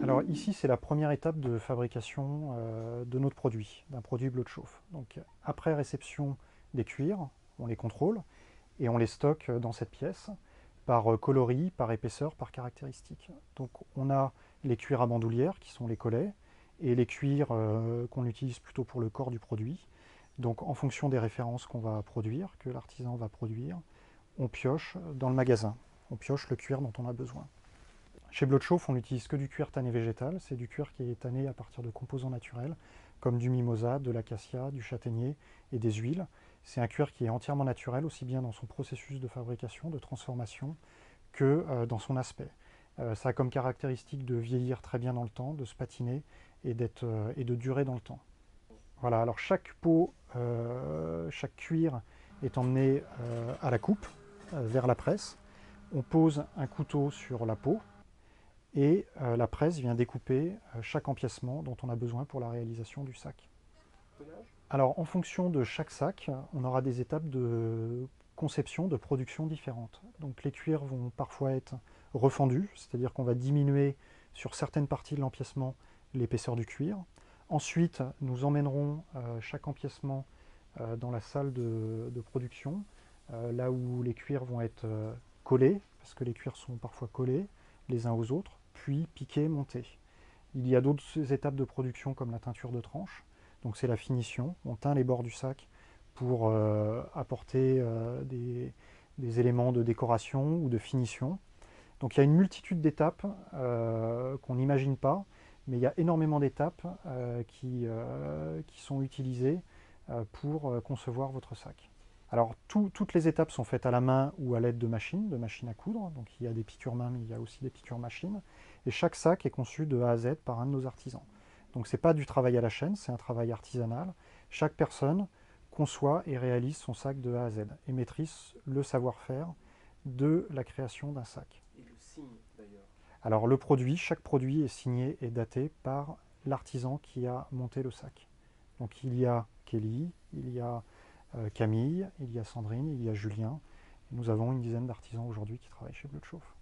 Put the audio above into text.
Alors ici, c'est la première étape de fabrication de notre produit, d'un produit Bleu de Chauffe. Donc après réception des cuirs, on les contrôle et on les stocke dans cette pièce par coloris, par épaisseur, par caractéristique. Donc on a les cuirs à bandoulière qui sont les collets et les cuirs qu'on utilise plutôt pour le corps du produit. Donc en fonction des références qu'on va produire, que l'artisan va produire, on pioche dans le magasin. On pioche le cuir dont on a besoin. Chez Bleu de Chauffe, on n'utilise que du cuir tanné végétal. C'est du cuir qui est tanné à partir de composants naturels, comme du mimosa, de l'acacia, du châtaignier et des huiles. C'est un cuir qui est entièrement naturel, aussi bien dans son processus de fabrication, de transformation, que dans son aspect. Ça a comme caractéristique de vieillir très bien dans le temps, de se patiner et de durer dans le temps. Voilà, alors chaque peau, chaque cuir est emmené à la coupe, vers la presse. On pose un couteau sur la peau et la presse vient découper chaque empiècement dont on a besoin pour la réalisation du sac. Alors en fonction de chaque sac, on aura des étapes de conception, de production différentes. Donc les cuirs vont parfois être refendus, c'est-à-dire qu'on va diminuer sur certaines parties de l'empiècement l'épaisseur du cuir. Ensuite, nous emmènerons chaque empiècement dans la salle de production, là où les cuirs vont être collés, parce que les cuirs sont parfois collés les uns aux autres, puis piqués, montés. Il y a d'autres étapes de production comme la teinture de tranche, donc c'est la finition. On teint les bords du sac pour apporter des éléments de décoration ou de finition. Donc il y a une multitude d'étapes qu'on n'imagine pas, mais il y a énormément d'étapes qui sont utilisées pour concevoir votre sac. Alors toutes les étapes sont faites à la main ou à l'aide de machines à coudre. Donc il y a des piqûres main, mais il y a aussi des piqûres machines. Et chaque sac est conçu de A à Z par un de nos artisans. Donc ce n'est pas du travail à la chaîne, c'est un travail artisanal. Chaque personne conçoit et réalise son sac de A à Z et maîtrise le savoir-faire de la création d'un sac. Et le signe d'ailleurs. Alors chaque produit est signé et daté par l'artisan qui a monté le sac. Donc il y a Kelly, il y a Camille, il y a Sandrine, il y a Julien. Nous avons une dizaine d'artisans aujourd'hui qui travaillent chez Bleu de Chauffe.